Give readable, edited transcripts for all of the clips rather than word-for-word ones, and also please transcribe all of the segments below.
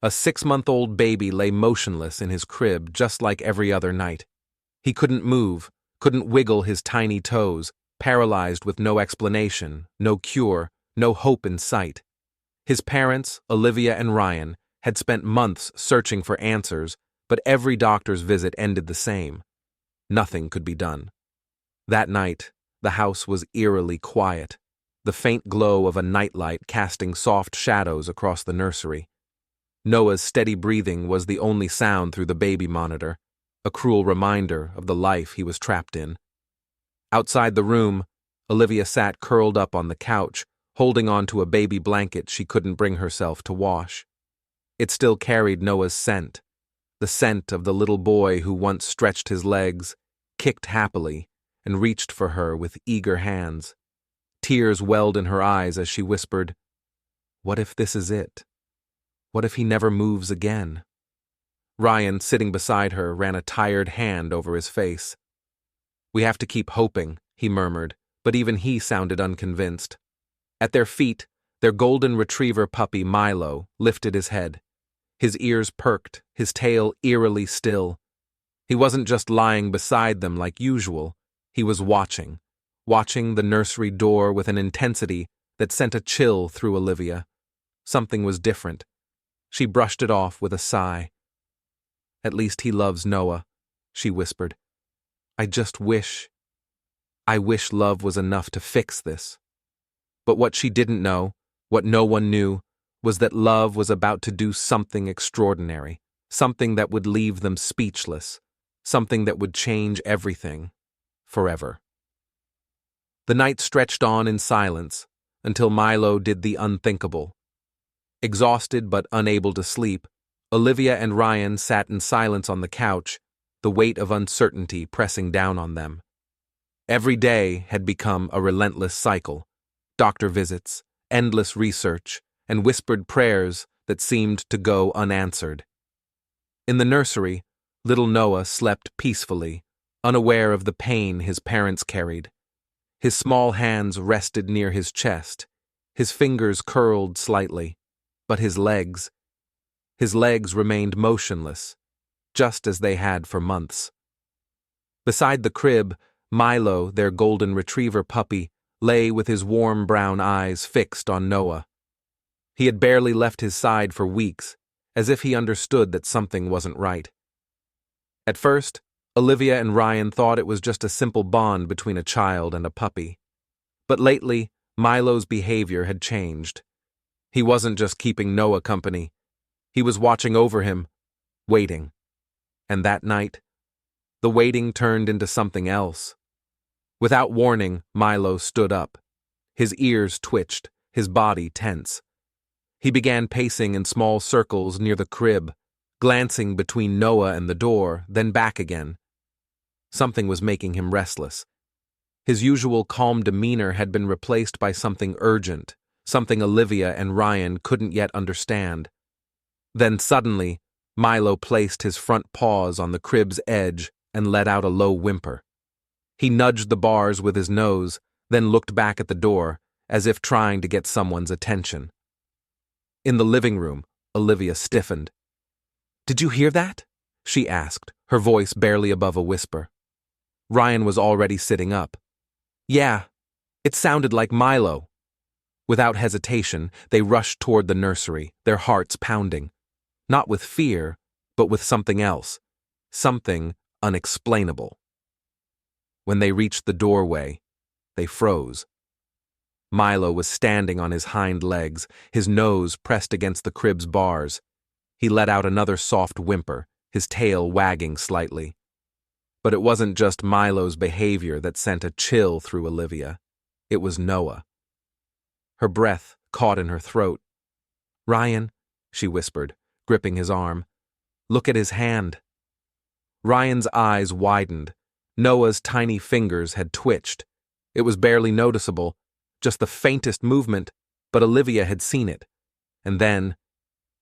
A 6-month-old baby lay motionless in his crib just like every other night. He couldn't move, couldn't wiggle his tiny toes, paralyzed with no explanation, no cure, no hope in sight. His parents, Olivia and Ryan, had spent months searching for answers, but every doctor's visit ended the same. Nothing could be done. That night, the house was eerily quiet, the faint glow of a nightlight casting soft shadows across the nursery. Noah's steady breathing was the only sound through the baby monitor, a cruel reminder of the life he was trapped in. Outside the room, Olivia sat curled up on the couch, holding onto a baby blanket she couldn't bring herself to wash. It still carried Noah's scent, the scent of the little boy who once stretched his legs, kicked happily, and reached for her with eager hands. Tears welled in her eyes as she whispered, "What if this is it? What if he never moves again?" Ryan, sitting beside her, ran a tired hand over his face. "We have to keep hoping," he murmured, but even he sounded unconvinced. At their feet, their golden retriever puppy Milo lifted his head. His ears perked, his tail eerily still. He wasn't just lying beside them like usual, he was watching the nursery door with an intensity that sent a chill through Olivia. Something was different. She brushed it off with a sigh. "At least he loves Noah," she whispered. I wish love was enough to fix this." But what she didn't know, what no one knew, was that love was about to do something extraordinary, something that would leave them speechless, something that would change everything, forever. The night stretched on in silence until Milo did the unthinkable. Exhausted but unable to sleep, Olivia and Ryan sat in silence on the couch, the weight of uncertainty pressing down on them. Every day had become a relentless cycle, doctor visits, endless research, and whispered prayers that seemed to go unanswered. In the nursery, little Noah slept peacefully, unaware of the pain his parents carried. His small hands rested near his chest, his fingers curled slightly, but his legs remained motionless, just as they had for months. Beside the crib, Milo, their golden retriever puppy, lay with his warm brown eyes fixed on Noah. He had barely left his side for weeks, as if he understood that something wasn't right. At first, Olivia and Ryan thought it was just a simple bond between a child and a puppy. But lately, Milo's behavior had changed. He wasn't just keeping Noah company. He was watching over him, waiting. And that night, the waiting turned into something else. Without warning, Milo stood up. His ears twitched, his body tense. He began pacing in small circles near the crib, glancing between Noah and the door, then back again. Something was making him restless. His usual calm demeanor had been replaced by something urgent, something Olivia and Ryan couldn't yet understand. Then suddenly, Milo placed his front paws on the crib's edge and let out a low whimper. He nudged the bars with his nose, then looked back at the door, as if trying to get someone's attention. In the living room, Olivia stiffened. "Did you hear that?" she asked, her voice barely above a whisper. Ryan was already sitting up. "Yeah, it sounded like Milo." Without hesitation, they rushed toward the nursery, their hearts pounding. Not with fear, but with something else. Something unexplainable. When they reached the doorway, they froze. Milo was standing on his hind legs, his nose pressed against the crib's bars. He let out another soft whimper, his tail wagging slightly. But it wasn't just Milo's behavior that sent a chill through Olivia. It was Noah. Her breath caught in her throat. "Ryan," she whispered, gripping his arm. "Look at his hand." Ryan's eyes widened. Noah's tiny fingers had twitched. It was barely noticeable, just the faintest movement, but Olivia had seen it. And then,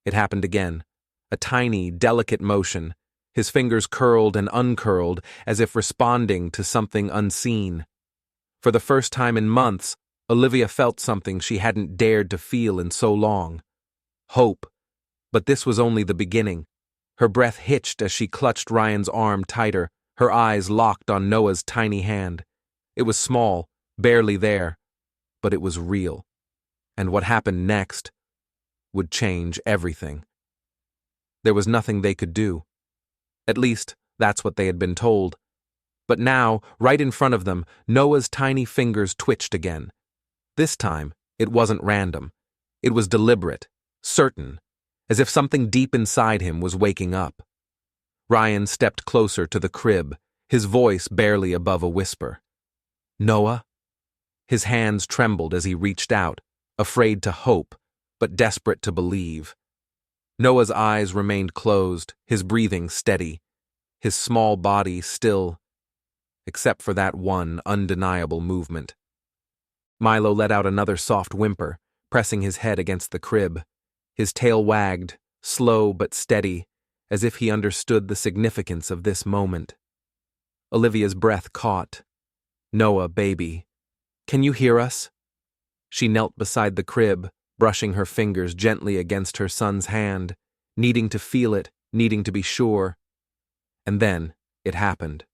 it happened again. A tiny, delicate motion. His fingers curled and uncurled as if responding to something unseen. For the first time in months, Olivia felt something she hadn't dared to feel in so long. Hope. But this was only the beginning. Her breath hitched as she clutched Ryan's arm tighter, her eyes locked on Noah's tiny hand. It was small, barely there, but it was real. And what happened next would change everything. There was nothing they could do. At least, that's what they had been told. But now, right in front of them, Noah's tiny fingers twitched again. This time, it wasn't random. It was deliberate, certain, as if something deep inside him was waking up. Ryan stepped closer to the crib, his voice barely above a whisper. "Noah?" His hands trembled as he reached out, afraid to hope, but desperate to believe. Noah's eyes remained closed, his breathing steady, his small body still, except for that one undeniable movement. Milo let out another soft whimper, pressing his head against the crib. His tail wagged, slow but steady, as if he understood the significance of this moment. Olivia's breath caught. "Noah, baby, can you hear us?" She knelt beside the crib, brushing her fingers gently against her son's hand, needing to feel it, needing to be sure. And then, it happened.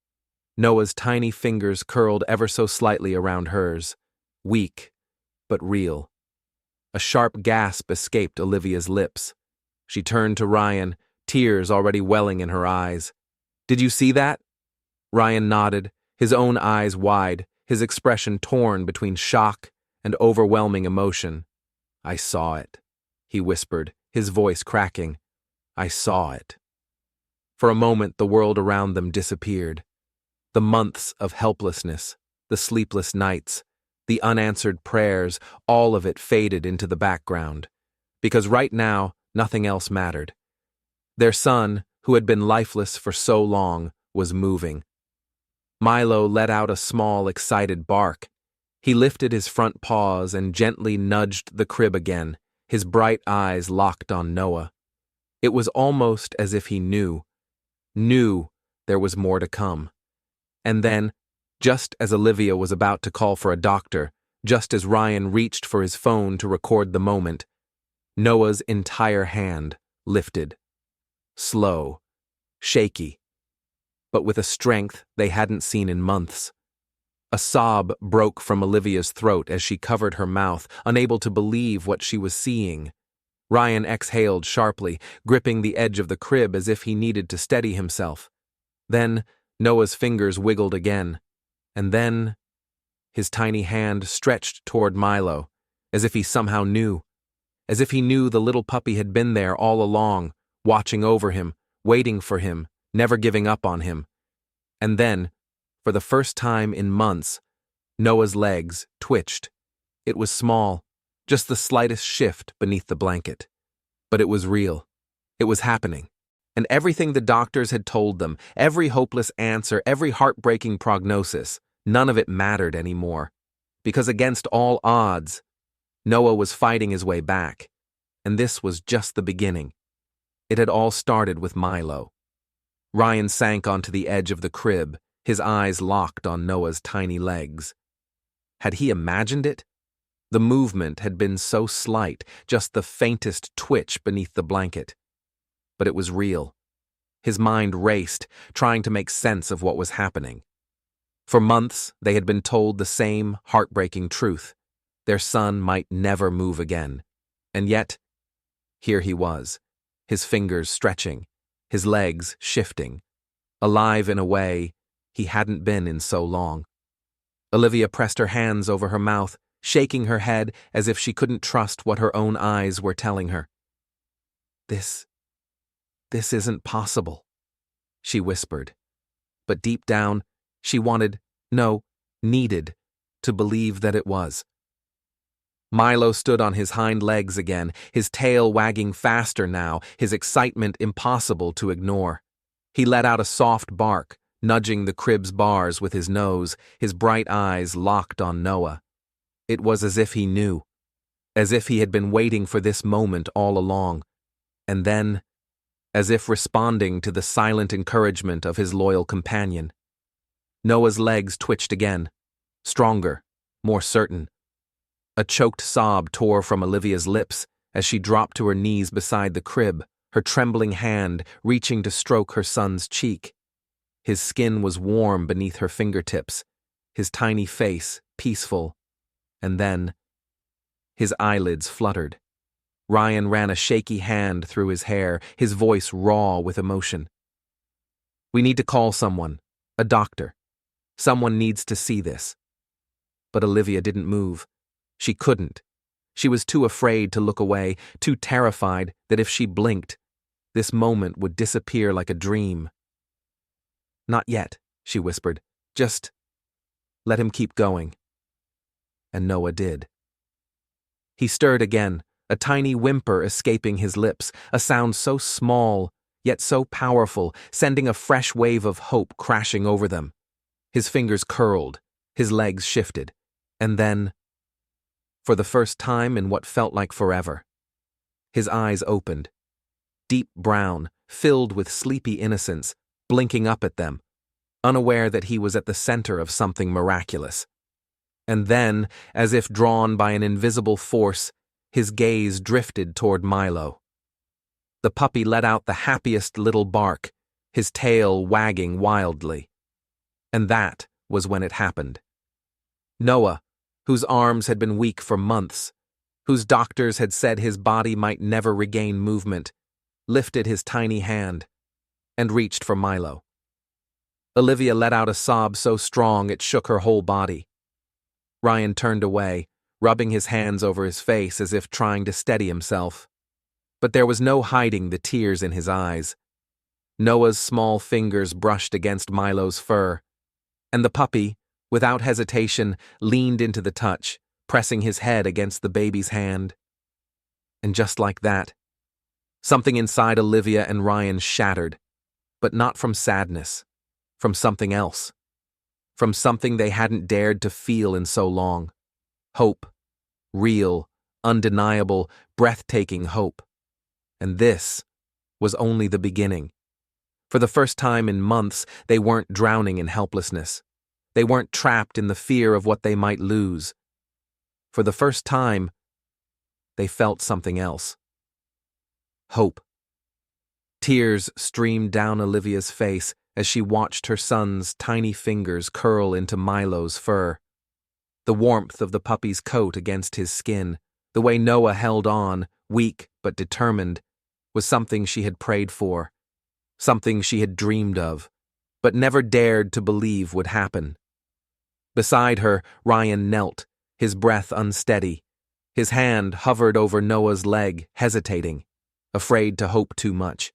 Noah's tiny fingers curled ever so slightly around hers, weak, but real. A sharp gasp escaped Olivia's lips. She turned to Ryan, tears already welling in her eyes. "Did you see that?" Ryan nodded, his own eyes wide, his expression torn between shock and overwhelming emotion. "I saw it," he whispered, his voice cracking. "I saw it." For a moment, the world around them disappeared. The months of helplessness, the sleepless nights, the unanswered prayers, all of it faded into the background. Because right now, nothing else mattered. Their son, who had been lifeless for so long, was moving. Milo let out a small, excited bark. He lifted his front paws and gently nudged the crib again, his bright eyes locked on Noah. It was almost as if he knew there was more to come. And then, just as Olivia was about to call for a doctor, just as Ryan reached for his phone to record the moment, Noah's entire hand lifted. Slow, shaky, but with a strength they hadn't seen in months. A sob broke from Olivia's throat as she covered her mouth, unable to believe what she was seeing. Ryan exhaled sharply, gripping the edge of the crib as if he needed to steady himself. Then Noah's fingers wiggled again, and then his tiny hand stretched toward Milo, as if he somehow knew. As if he knew the little puppy had been there all along, watching over him, waiting for him, never giving up on him. And then, for the first time in months, Noah's legs twitched. It was small, just the slightest shift beneath the blanket. But it was real. It was happening. And everything the doctors had told them, every hopeless answer, every heartbreaking prognosis, none of it mattered anymore. Because against all odds, Noah was fighting his way back. And this was just the beginning. It had all started with Milo. Ryan sank onto the edge of the crib, his eyes locked on Noah's tiny legs. Had he imagined it? The movement had been so slight, just the faintest twitch beneath the blanket. But it was real. His mind raced, trying to make sense of what was happening. For months, they had been told the same heartbreaking truth. Their son might never move again. And yet, here he was, his fingers stretching, his legs shifting, alive in a way he hadn't been in so long. Olivia pressed her hands over her mouth, shaking her head as if she couldn't trust what her own eyes were telling her. This isn't possible, she whispered. But deep down, she needed to believe that it was. Milo stood on his hind legs again, his tail wagging faster now, his excitement impossible to ignore. He let out a soft bark, nudging the crib's bars with his nose, his bright eyes locked on Noah. It was as if he knew, as if he had been waiting for this moment all along. And then, as if responding to the silent encouragement of his loyal companion, Noah's legs twitched again, stronger, more certain. A choked sob tore from Olivia's lips, as she dropped to her knees beside the crib, her trembling hand reaching to stroke her son's cheek. His skin was warm beneath her fingertips, his tiny face peaceful, and then his eyelids fluttered. Ryan ran a shaky hand through his hair, his voice raw with emotion. "We need to call someone, a doctor. Someone needs to see this." But Olivia didn't move. She couldn't. She was too afraid to look away, too terrified that if she blinked, this moment would disappear like a dream. "Not yet," she whispered. "Just let him keep going." And Noah did. He stirred again, a tiny whimper escaping his lips, a sound so small, yet so powerful, sending a fresh wave of hope crashing over them. His fingers curled, his legs shifted, and then, for the first time in what felt like forever, his eyes opened, deep brown, filled with sleepy innocence, blinking up at them, unaware that he was at the center of something miraculous. And then, as if drawn by an invisible force, his gaze drifted toward Milo. The puppy let out the happiest little bark, his tail wagging wildly. And that was when it happened. Noah, whose arms had been weak for months, whose doctors had said his body might never regain movement, lifted his tiny hand and reached for Milo. Olivia let out a sob so strong it shook her whole body. Ryan turned away, rubbing his hands over his face as if trying to steady himself. But there was no hiding the tears in his eyes. Noah's small fingers brushed against Milo's fur, and the puppy, without hesitation, leaned into the touch, pressing his head against the baby's hand. And just like that, something inside Olivia and Ryan shattered, but not from sadness, from something else, from something they hadn't dared to feel in so long. Hope, real, undeniable, breathtaking hope. And this was only the beginning. For the first time in months, they weren't drowning in helplessness. They weren't trapped in the fear of what they might lose. For the first time, they felt something else. Hope. Tears streamed down Olivia's face as she watched her son's tiny fingers curl into Milo's fur. The warmth of the puppy's coat against his skin, the way Noah held on, weak but determined, was something she had prayed for, something she had dreamed of, but never dared to believe would happen. Beside her, Ryan knelt, his breath unsteady. His hand hovered over Noah's leg, hesitating, afraid to hope too much,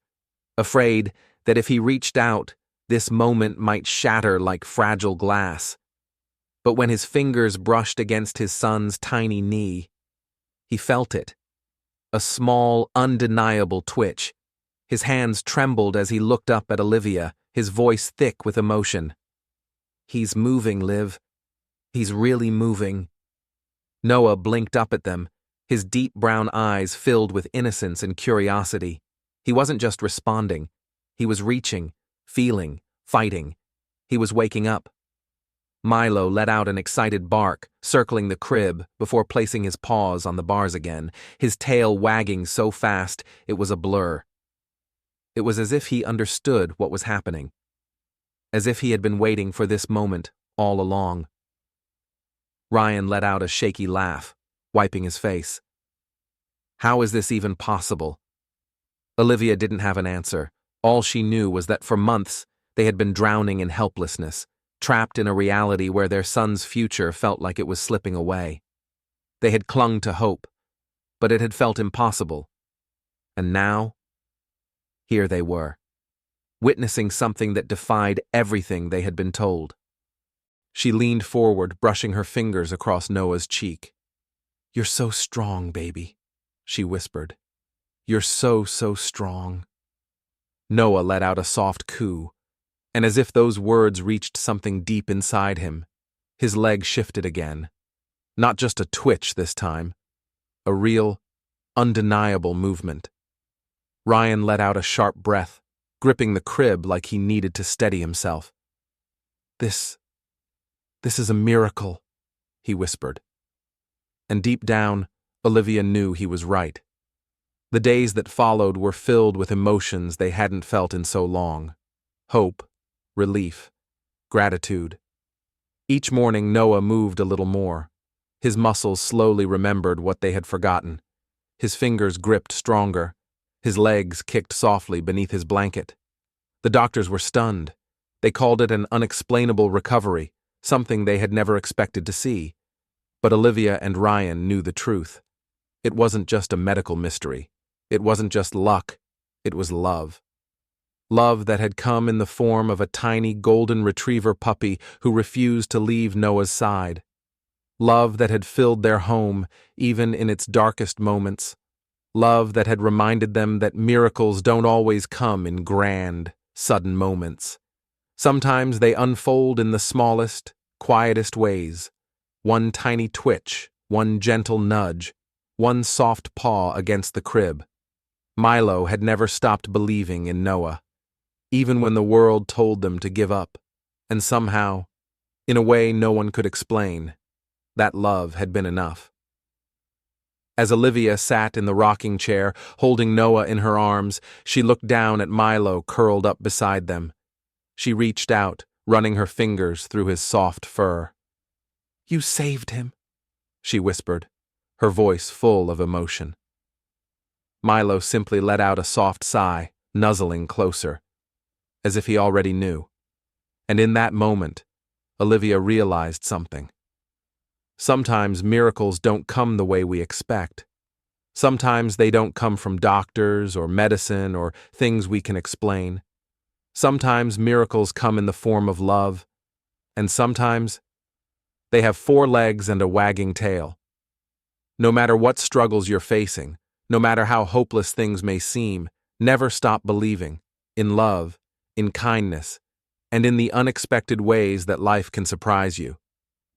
afraid that if he reached out, this moment might shatter like fragile glass. But when his fingers brushed against his son's tiny knee, he felt it. A small, undeniable twitch. His hands trembled as he looked up at Olivia, his voice thick with emotion. "He's moving, Liv. He's really moving." Noah blinked up at them, his deep brown eyes filled with innocence and curiosity. He wasn't just responding. He was reaching, feeling, fighting. He was waking up. Milo let out an excited bark, circling the crib before placing his paws on the bars again, his tail wagging so fast it was a blur. It was as if he understood what was happening, as if he had been waiting for this moment all along. Ryan let out a shaky laugh, wiping his face. How is this even possible? Olivia didn't have an answer. All she knew was that for months they had been drowning in helplessness, trapped in a reality where their son's future felt like it was slipping away. They had clung to hope, but it had felt impossible. And now, here they were, witnessing something that defied everything they had been told. She leaned forward, brushing her fingers across Noah's cheek. "You're so strong, baby," she whispered. "You're so strong." Noah let out a soft coo, and as if those words reached something deep inside him, his leg shifted again. Not just a twitch this time, a real, undeniable movement. Ryan let out a sharp breath, gripping the crib like he needed to steady himself. This is a miracle," he whispered. And deep down, Olivia knew he was right. The days that followed were filled with emotions they hadn't felt in so long. Hope, relief, gratitude. Each morning Noah moved a little more. His muscles slowly remembered what they had forgotten. His fingers gripped stronger. His legs kicked softly beneath his blanket. The doctors were stunned. They called it an unexplainable recovery, something they had never expected to see. But Olivia and Ryan knew the truth. It wasn't just a medical mystery. It wasn't just luck. It was love. Love that had come in the form of a tiny golden retriever puppy who refused to leave Noah's side. Love that had filled their home, even in its darkest moments. Love that had reminded them that miracles don't always come in grand, sudden moments. Sometimes they unfold in the smallest, quietest ways. One tiny twitch, one gentle nudge, one soft paw against the crib. Milo had never stopped believing in Noah, even when the world told them to give up. And somehow, in a way no one could explain, that love had been enough. As Olivia sat in the rocking chair, holding Noah in her arms, she looked down at Milo curled up beside them. She reached out, running her fingers through his soft fur. "You saved him," she whispered, her voice full of emotion. Milo simply let out a soft sigh, nuzzling closer, as if he already knew. And in that moment, Olivia realized something. Sometimes miracles don't come the way we expect. Sometimes they don't come from doctors or medicine or things we can explain. Sometimes miracles come in the form of love, and sometimes they have 4 legs and a wagging tail. No matter what struggles you're facing, no matter how hopeless things may seem, never stop believing in love, in kindness, and in the unexpected ways that life can surprise you.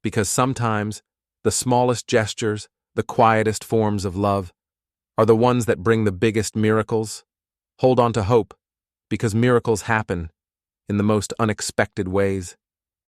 Because sometimes the smallest gestures, the quietest forms of love, are the ones that bring the biggest miracles. Hold on to hope, because miracles happen in the most unexpected ways.